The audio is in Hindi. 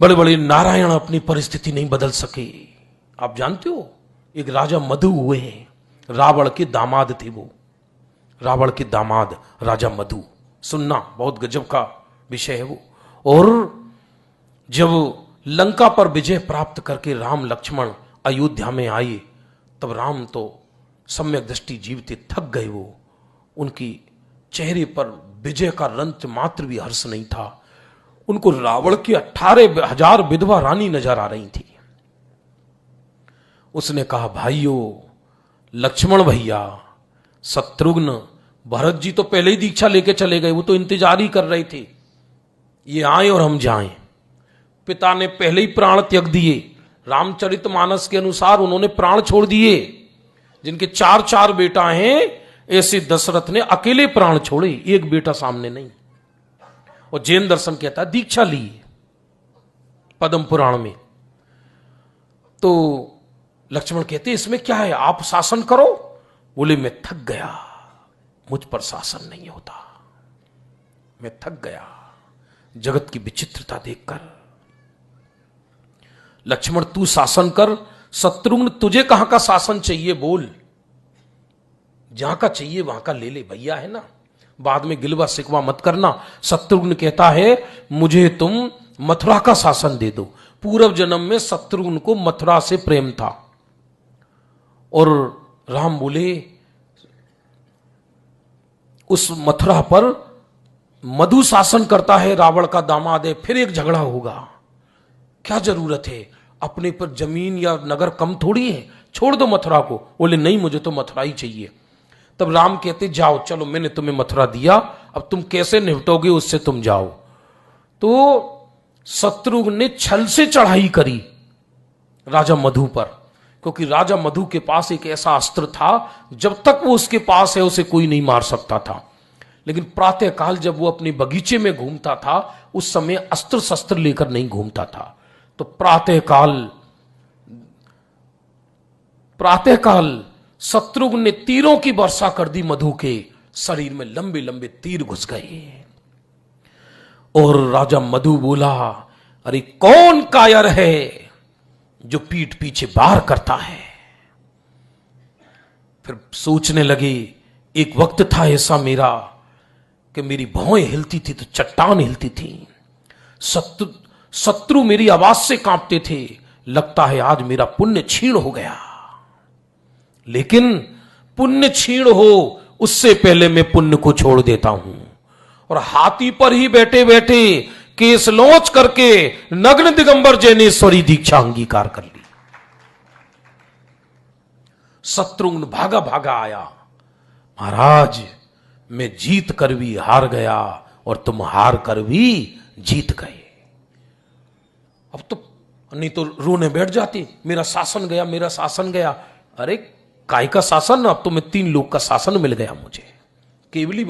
बड़े बड़े नारायण अपनी परिस्थिति नहीं बदल सके। आप जानते हो एक राजा मधु हुए हैं, रावण के दामाद थे वो, रावण के दामाद राजा मधु। सुनना, बहुत गजब का विषय है वो। और जब लंका पर विजय प्राप्त करके राम लक्ष्मण अयोध्या में आए, तब राम तो सम्यक दृष्टि जीवते थक गए। वो उनकी चेहरे पर विजय का रंच मात्र भी हर्ष नहीं था। उनको रावण की 18,000 विधवा रानी नजर आ रही थी। उसने कहा, भाइयों, लक्ष्मण भैया, शत्रुघ्न, भरत जी तो पहले ही दीक्षा लेके चले गए, वो तो इंतजार ही कर रहे थे ये आए और हम जाएं। पिता ने पहले ही प्राण त्याग दिए, रामचरितमानस के अनुसार उन्होंने प्राण छोड़ दिए। जिनके 4 बेटा हैं, ऐसे दशरथ ने अकेले प्राण छोड़े, एक बेटा सामने नहीं। और जैन दर्शन कहता है दीक्षा ली पद्म पुराण में। तो लक्ष्मण कहते इसमें क्या है, आप शासन करो। बोले मैं थक गया, मुझ पर शासन नहीं होता, मैं थक गया जगत की विचित्रता देखकर। लक्ष्मण तू शासन कर, शत्रुघ्न तुझे कहां का शासन चाहिए बोल, जहां का चाहिए वहां का ले ले, भैया है ना, बाद में गिलवा सिकवा मत करना। शत्रुघ्न कहता है मुझे तुम मथुरा का शासन दे दो। पूर्व जन्म में शत्रुघ्न को मथुरा से प्रेम था। और राम बोले उस मथुरा पर मधु शासन करता है, रावण का दामाद है, फिर एक झगड़ा होगा, क्या जरूरत है, अपने पर जमीन या नगर कम थोड़ी है, छोड़ दो मथुरा को। बोले नहीं, मुझे तो मथुरा ही चाहिए। तब राम कहते जाओ, चलो मैंने तुम्हें मथुरा दिया, अब तुम कैसे निपटोगे उससे तुम जाओ। तो शत्रुघ्न ने छल से चढ़ाई करी राजा मधु पर, क्योंकि राजा मधु के पास एक ऐसा अस्त्र था, जब तक वो उसके पास है उसे कोई नहीं मार सकता था। लेकिन प्रातः काल जब वो अपने बगीचे में घूमता था, उस समय अस्त्र शस्त्र लेकर नहीं घूमता था। तो प्रातः काल शत्रुघ्न ने तीरों की वर्षा कर दी मधु के शरीर में, लंबे लंबे तीर घुस गए। और राजा मधु बोला, अरे कौन कायर है जो पीठ पीछे वार करता है। फिर सोचने लगे, एक वक्त था ऐसा मेरा कि मेरी भौएं हिलती थी तो चट्टान हिलती थी, शत्रु मेरी आवाज से कांपते थे, लगता है आज मेरा पुण्य क्षीण हो गया। लेकिन पुण्य क्षीण हो उससे पहले मैं पुण्य को छोड़ देता हूं। और हाथी पर ही बैठे बैठे केस लौच करके नग्न दिगंबर जैनेश्वरी दीक्षा अंगीकार कर ली। शत्रुघ्न भागा भागा आया, महाराज मैं जीत कर भी हार गया और तुम हार कर भी जीत गए। अब तो नहीं तो रोने बैठ जाती, मेरा शासन गया, मेरा शासन गया। अरे काय का शासन, अब तो मैं 3 लोग का शासन मिल गया मुझे, केवली